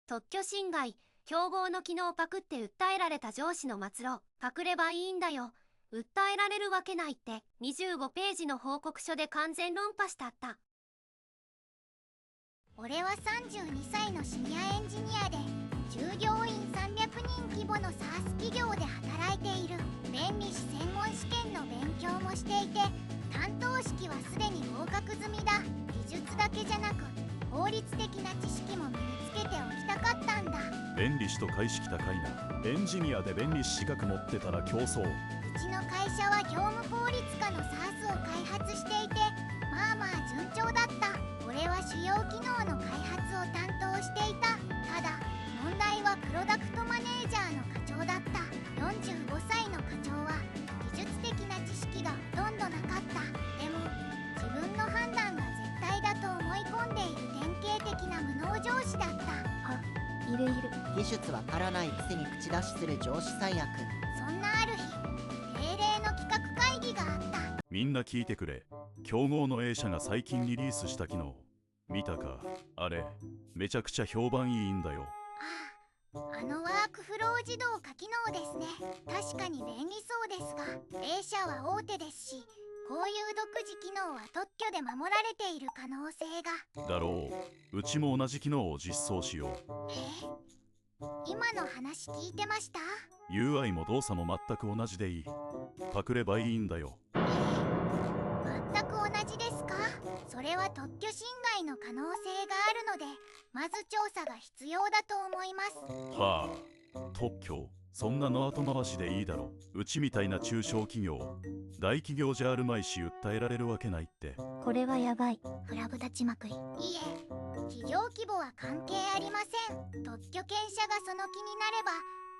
特許侵害、競合の機能をパクって訴えられた上司の末路、パクればいいんだよ。訴えられるわけないって25ページの報告書で完全論破したった。俺は32歳のシニアエンジニアで従業員300人規模の SaaS 企業で働いている。弁理士専門試験の勉強もしていて、担当式はすでに合格済みだ。技術だけじゃなく法律的な知識も身につけておきたかったんだ。弁理士と開式高いな。エンジニアで弁理士資格持ってたら競争。うちの会社は業務効率化の SaaS を開発していて、まあまあ順調だった。俺は主要機能の開発を担当していた。ただ問題はプロダクトマネージャーの課長だった。45歳の課長は技術的な知識がほとんどなかった。でも自分の判断が絶対だと思い込んでいる典型的な無能上司だった。いるいる。技術わからないくせに口出しする上司最悪。そんなある日、定例の企画会議があった。みんな聞いてくれ。競合の A 社が最近リリースした機能見たか。あれめちゃくちゃ評判いいんだよ。あのワークフロー自動化機能ですね。確かに便利そうですが、 A 社は大手ですし、こういう独自機能は特許で守られている可能性が。だろう。うちも同じ機能を実装しよう。今の話聞いてました？ UI も動作も全く同じでいい。パクればいいんだよ。全く同じですか？それは特許侵害の可能性があるので、まず調査が必要だと思います。はあ、特許そんなの後回しでいいだろ。うちみたいな中小企業、大企業じゃあるまいし訴えられるわけないって。これはやばい。フラグ立ちまくり。いいえ、企業規模は関係ありません。特許権者がその気になれば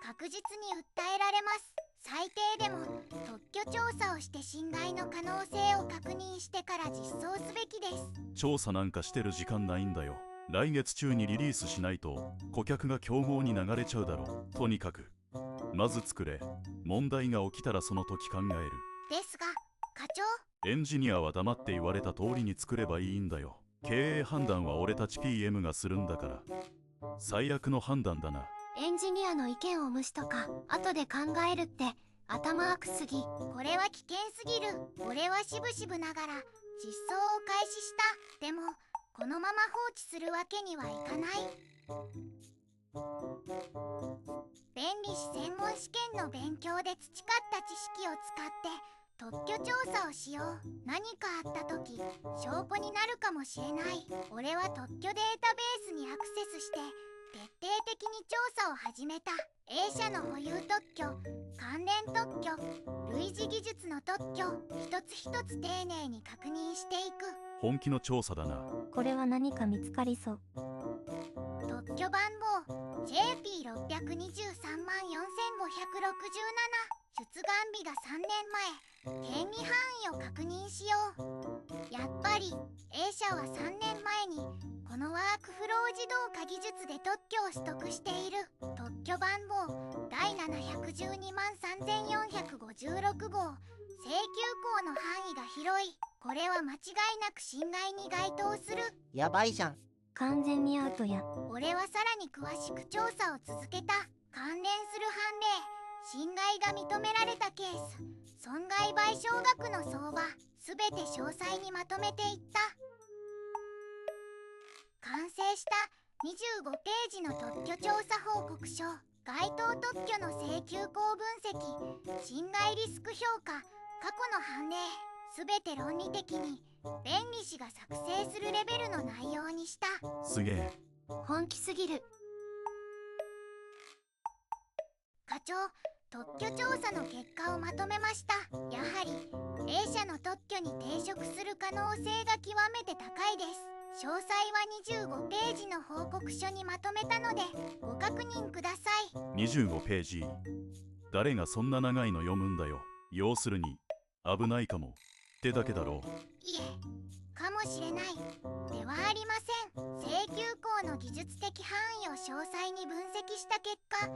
確実に訴えられます。最低でも特許調査をして侵害の可能性を確認してから実装すべきです。調査なんかしてる時間ないんだよ。来月中にリリースしないと顧客が競合に流れちゃうだろ。とにかくまず作れ。問題が起きたらその時考える。ですが課長、エンジニアは黙って言われた通りに作ればいいんだよ。経営判断は俺たち PM がするんだから。最悪の判断だな。エンジニアの意見を無視とか後で考えるって頭悪すぎ。これは危険すぎる。俺はしぶしぶながら実装を開始した。でもこのまま放置するわけにはいかない。弁理士専門試験の勉強で培った知識を使って特許調査をしよう。何かあった時証拠になるかもしれない。俺は特許データベースにアクセスして徹底的に調査を始めた。 A 社の保有特許、関連特許、類似技術の特許、一つ一つ丁寧に確認していく。本気の調査だな。これは何か見つかりそう。特許番号 JP6234567、出願日が3年前。権利範囲を確認しよう。やっぱり A 社は3年前にこのワークフロー自動化技術で特許を取得している。特許番号第712万3456号。請求項の範囲が広い。これは間違いなく侵害に該当する。やばいじゃん。完全にアウトや。俺はさらに詳しく調査を続けた。関連する判例、侵害が認められたケース、損害賠償額の相場、すべて詳細にまとめていった。完成した25ページの特許調査報告書。該当特許の請求項分析、侵害リスク評価、過去の判例、すべて論理的に弁理士が作成するレベルの内容にした。すげえ。本気すぎる。課長、特許調査の結果をまとめました。やはり A 社の特許に抵触する可能性が極めて高いです。詳細は25ページの報告書にまとめたのでご確認ください。25ページ。誰がそんな長いの読むんだよ。要するに危ないかもってだけだろう。いえ、かもしれないではありません。請求項の技術的範囲を詳細に分析した結果、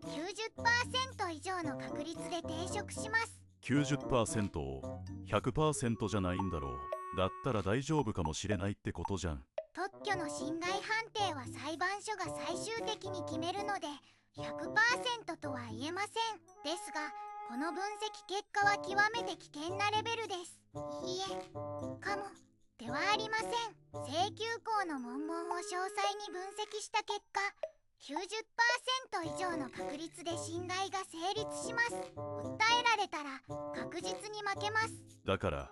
90% 以上の確率で抵触します。 90% を 100% じゃないんだろう。だったら大丈夫かもしれないってことじゃん。特許の侵害判定は裁判所が最終的に決めるので 100% とは言えません。ですがこの分析結果は極めて危険なレベルです。いいえ、かもではありません。請求項の文言を詳細に分析した結果、90% 以上の確率で侵害が成立します。訴えられたら確実に負けます。だから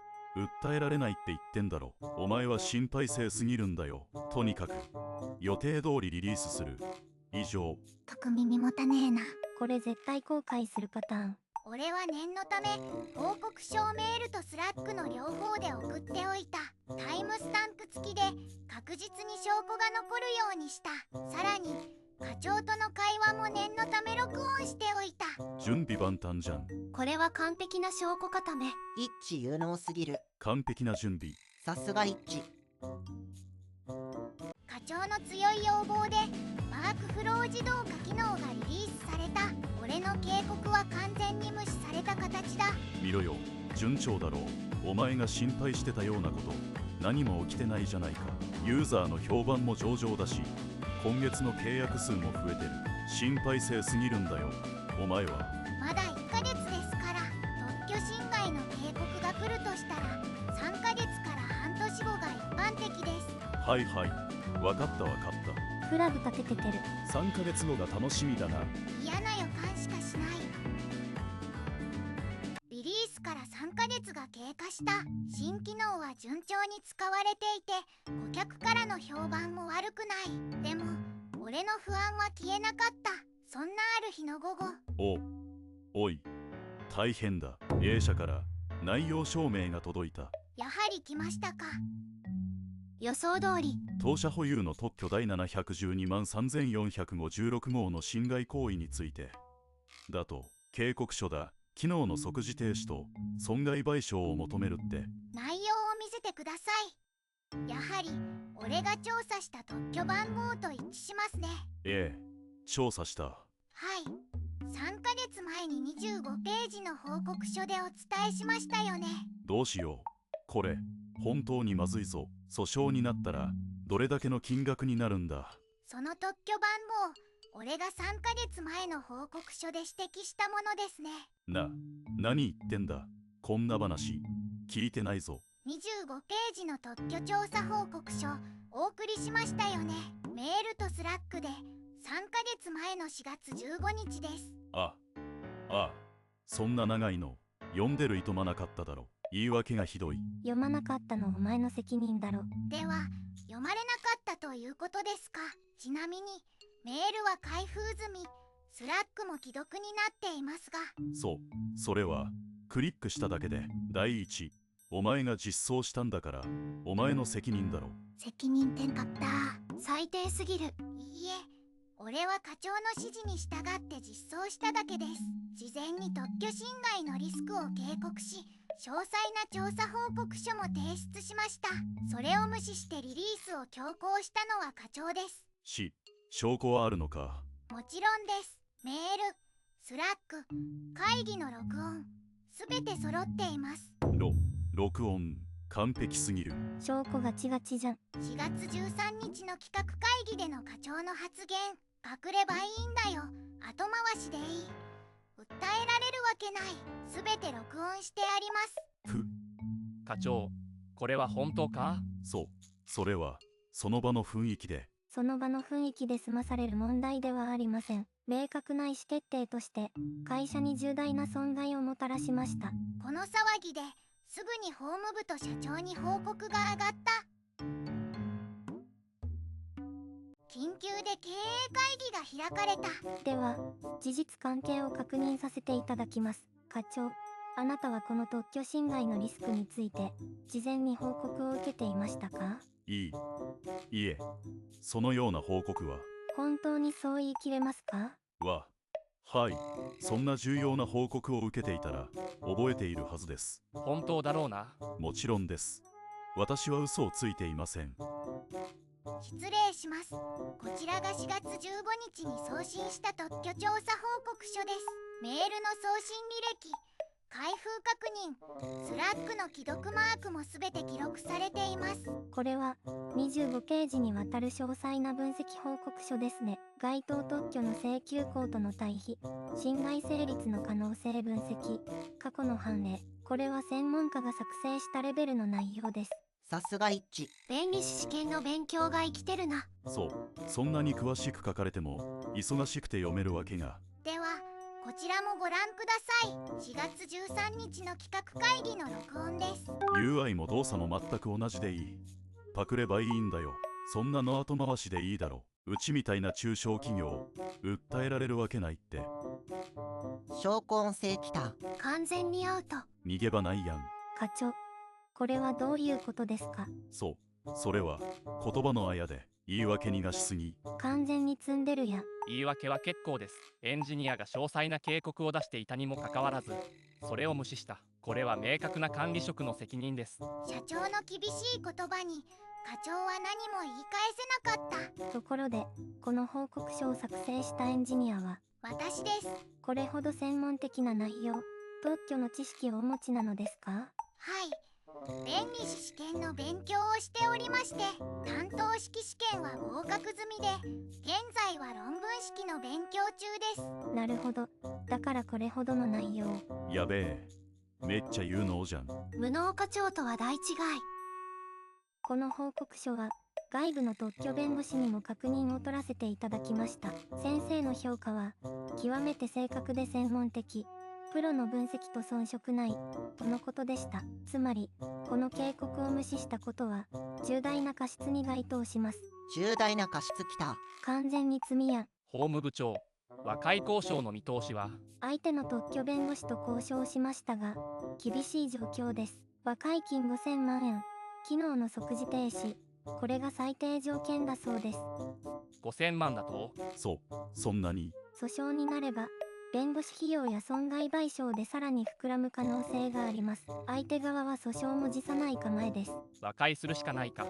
訴えられないって言ってんだろ。お前は心配性すぎるんだよ。とにかく予定通りリリースする。以上。特耳持たねえな。これ絶対後悔するパターン。俺は念のため報告書をメールとスラックの両方で送っておいた。タイムスタンプ付きで確実に証拠が残るようにした。さらに課長との会話も念のため録音しておいた。準備万端じゃん。これは完璧な証拠固め。一致有能すぎる。完璧な準備。さすが一致。課長の強い要望でワークフロー自動化機能がリリースされた。俺の警告は完全に無視された形だ。見ろよ、順調だろう。お前が心配してたようなこと何も起きてないじゃないか。ユーザーの評判も上々だし、今月の契約数も増えてる。心配性すぎるんだよ。お前はまだ1ヶ月ですから。特許侵害の警告が来るとしたら3ヶ月から半年後が一般的です。はいはい、分かった分かった。クラブ立ててる。3ヶ月後が楽しみだな。嫌な予感しかしない。リリースから3ヶ月が経過した。新機能は順調に使われていて、顧客からの評判も悪くない。でも俺の不安は消えなかった。そんなある日の午後、おい、大変だ。A 社から内容証明が届いた。やはり来ましたか。予想通り。当社保有の特許第712万3456号の侵害行為についてだと。警告書だ。機能の即時停止と損害賠償を求めるって。内容を見せてください。やはり俺が調査した特許番号と一致しますね。ええ、調査した。はい、3ヶ月前に25ページの報告書でお伝えしましたよね。どうしよう。これ本当にまずいぞ。訴訟になったらどれだけの金額になるんだ。その特許番号、俺が3ヶ月前の報告書で指摘したものですね。何言ってんだ。こんな話聞いてないぞ。25ページの特許調査報告書お送りしましたよね。メールとスラックで3ヶ月前の4月15日です。あ、そんな長いの読んでるいとまなかっただろ。言い訳がひどい。読まなかったのお前の責任だろ。では読まれなかったということですか。ちなみにメールは開封済み、スラックも既読になっていますが。それはクリックしただけで。第一、お前が実装したんだからお前の責任だろ。責任転嫁だ。最低すぎる。いいえ、俺は課長の指示に従って実装しただけです。事前に特許侵害のリスクを警告し、詳細な調査報告書も提出しました。それを無視してリリースを強行したのは課長です。証拠はあるのか。もちろんです。メール、スラック、会議の録音、すべて揃っています。録音完璧すぎる。証拠ガチガチじゃん。4月13日の企画会議での課長の発言、隠ればいいんだよ、後回しでいい、訴えられるわけない、すべて録音してあります。課長、これは本当か？それはその場の雰囲気で。その場の雰囲気で済まされる問題ではありません。明確な意思決定として会社に重大な損害をもたらしました。この騒ぎですぐに法務部と社長に報告が上がった。緊急で経営会議が開かれた。では事実関係を確認させていただきます。課長、あなたはこの特許侵害のリスクについて事前に報告を受けていましたか？いえ、そのような報告は。本当にそう言い切れますか？はい、そんな重要な報告を受けていたら覚えているはずです。本当だろうな。もちろんです。私は嘘をついていません。失礼します。こちらが4月15日に送信した特許調査報告書です。メールの送信履歴、開封確認。スラックの既読マークもすべて記録されています。これは25ページにわたる詳細な分析報告書ですね。該当特許の請求項との対比、侵害成立の可能性分析、過去の判例。これは専門家が作成したレベルの内容です。さすが一致。弁理士試験の勉強が生きてるな。そう、そんなに詳しく書かれても忙しくて読めるわけが。ではこちらもご覧ください。4月13日の企画会議の録音です。 UI も動作も全く同じでいい。パクればいいんだよ。そんなの後回しでいいだろ。うちみたいな中小企業訴えられるわけないって。証拠音声来た。完全にアウト。逃げ場ないやん。課長、これはどういうことですか？そう、それは言葉のあやで言い訳にがしすぎ。完全に積んでるやん。言い訳は結構です。エンジニアが詳細な警告を出していたにもかかわらず、それを無視した。これは明確な管理職の責任です。社長の厳しい言葉に課長は何も言い返せなかった。ところで、この報告書を作成したエンジニアは、私です。これほど専門的な内容、特許の知識をお持ちなのですか？はい、弁理士試験の勉強をしておりまして、担当式試験は合格済みで、現在は論文式の勉強中です。なるほど。だからこれほどの内容。やべえ、めっちゃ有能じゃん。無能課長とは大違い。この報告書は、外部の特許弁護士にも確認を取らせていただきました。先生の評価は、極めて正確で専門的、プロの分析と遜色ない、とのことでした。つまり、この警告を無視したことは、重大な過失に該当します。重大な過失来た。完全に罪やん。法務部長、和解交渉の見通しは？相手の特許弁護士と交渉しましたが、厳しい状況です。和解金5000万円、機能の即時停止、これが最低条件だそうです。5000万だと？そう、そんなに。訴訟になれば、弁護士費用や損害賠償でさらに膨らむ可能性があります。相手側は訴訟も辞さない構えです。和解するしかないか。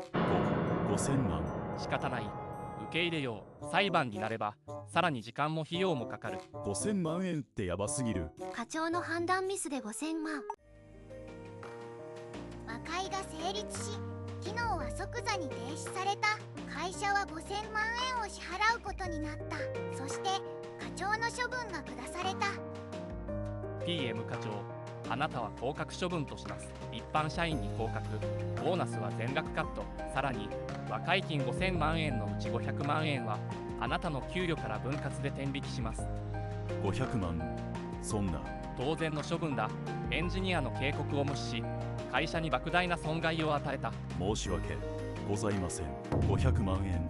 5000万。仕方ない。受け入れよう。裁判になれば、さらに時間も費用もかかる。5000万円ってやばすぎる。課長の判断ミスで5000万。和解が成立し、機能は即座に停止された。会社は5000万円を支払うことになった。そして課長の処分が下された。 PM 課長、あなたは降格処分とします。一般社員に降格、ボーナスは全額カット、さらに和解金5000万円のうち500万円はあなたの給与から分割で天引きします。500万、そんな。当然の処分だ。エンジニアの警告を無視し、会社に莫大な損害を与えた。申し訳ございません。500万円、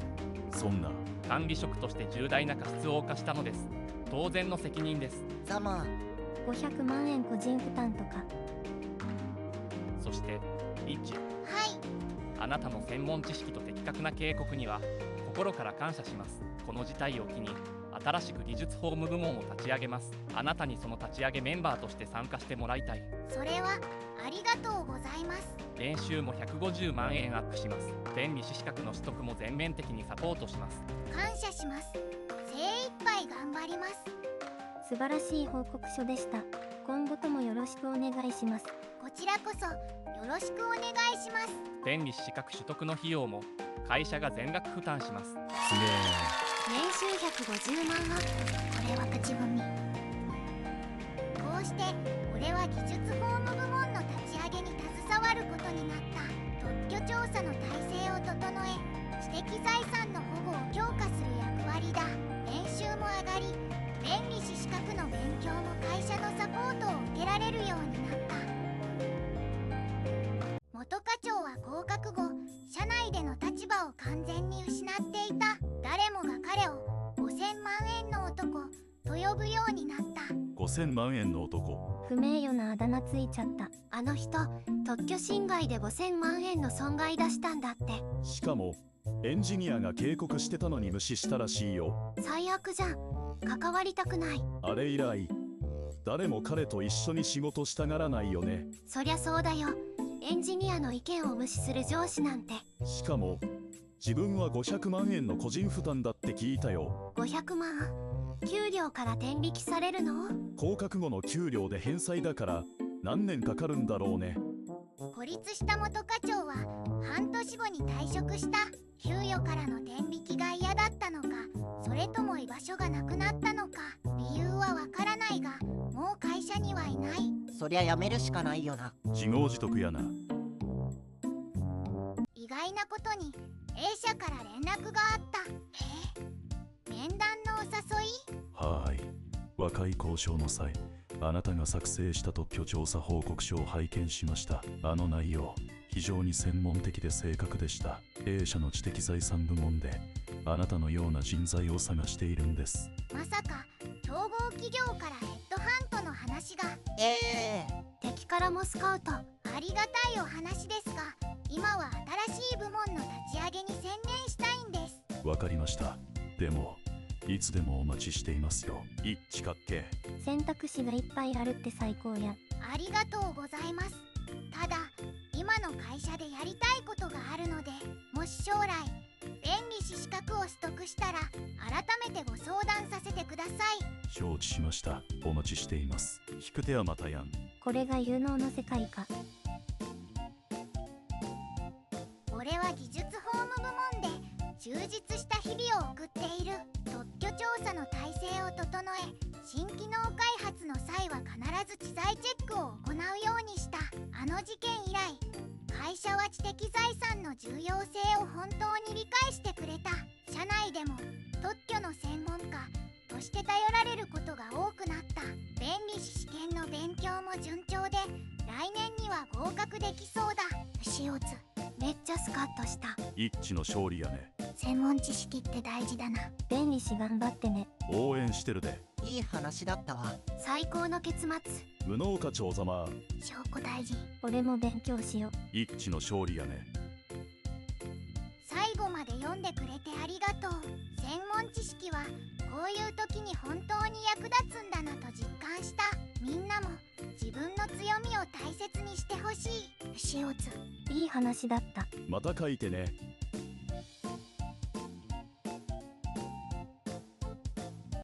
そんな。管理職として重大な過失を犯したのです。当然の責任です。ざまあ。500万円個人負担とか。そしてリッチ、はい、あなたの専門知識と的確な警告には心から感謝します。この事態を機に新しく技術法務部門を立ち上げます。あなたにその立ち上げメンバーとして参加してもらいたい。それはありがとうございます。練習も150万円アップします。弁理士資格の取得も全面的にサポートします。感謝します。精一杯頑張ります。素晴らしい報告書でした。今後ともよろしくお願いします。こちらこそよろしくお願いします。弁理士資格取得の費用も会社が全額負担します。すげ年収150万アップ。これは口踏み。こうして俺は技術法務部門の立ち上げに携わることになった。特許調査の体制を整え、知的財産の保護を強化する役割だ。年収も上がり、弁理士資格の勉強も会社のサポートを受けられるようになった。元課長は合格後、社内での立場を完全に失っていた。誰もが彼を5000万円の男と呼ぶようになった。5000万円の男。不名誉なあだ名ついちゃった。あの人、特許侵害で5000万円の損害出したんだって。しかもエンジニアが警告してたのに無視したらしいよ。最悪じゃん。関わりたくない。あれ以来誰も彼と一緒に仕事したがらないよね。そりゃそうだよ。エンジニアの意見を無視する上司なんて。しかも自分は500万円の個人負担だって聞いたよ。500万給料から天引きされるの？降格後の給料で返済だから何年かかるんだろうね。孤立した元課長は半年後に退職した。給与からの天引きが嫌だったのか、それとも居場所がなくなったのか、理由はわからないが、もう会社にはいない。そりゃ辞めるしかないよな。自業自得やな。意外なことに A 社から連絡があった。面談のお誘い？はーい。和解交渉の際、あなたが作成した特許調査報告書を拝見しました。あの内容、非常に専門的で正確でした。A 社の知的財産部門であなたのような人材を探しているんです。まさか競合企業からヘッドハントの話が。敵からもスカウト。ありがたいお話ですが、今は新しい部門の立ち上げに専念したいんです。わかりました。でもいつでもお待ちしていますよ。一致かっけ。選択肢がいっぱいあるって最高や。ありがとうございます。ただ今の会社でやりたいことがあるので、もし将来弁理士資格を取得したら改めてご相談させてください。承知しました。お待ちしています。引く手はまたやん。これが有能の世界か。俺は技術法務部門で充実した日々を送っている。特許調査の体制を整え、新機能開発の際は必ず知財チェックを行うようにした。あの事件以来、会社は知的財産の重要性を本当に理解してくれた。社内でも特許の専門家として頼られることが多くなった。弁理士試験の勉強も順調で、来年には合格できそうだ。牛オツ、めっちゃスカッとした。一致の勝利やね。専門知識って大事だな。弁理士頑張ってね。応援してるで。いい話だったわ。最高の結末。無能課長様。証拠大事。俺も勉強しよう。一致の勝利やね。最後まで読んでくれてありがとう。専門知識はこういう時に本当に役立つんだなと実感した。みんなも自分の強みを大切にしてほしい。牛オツ。いい話だった。また書いてね。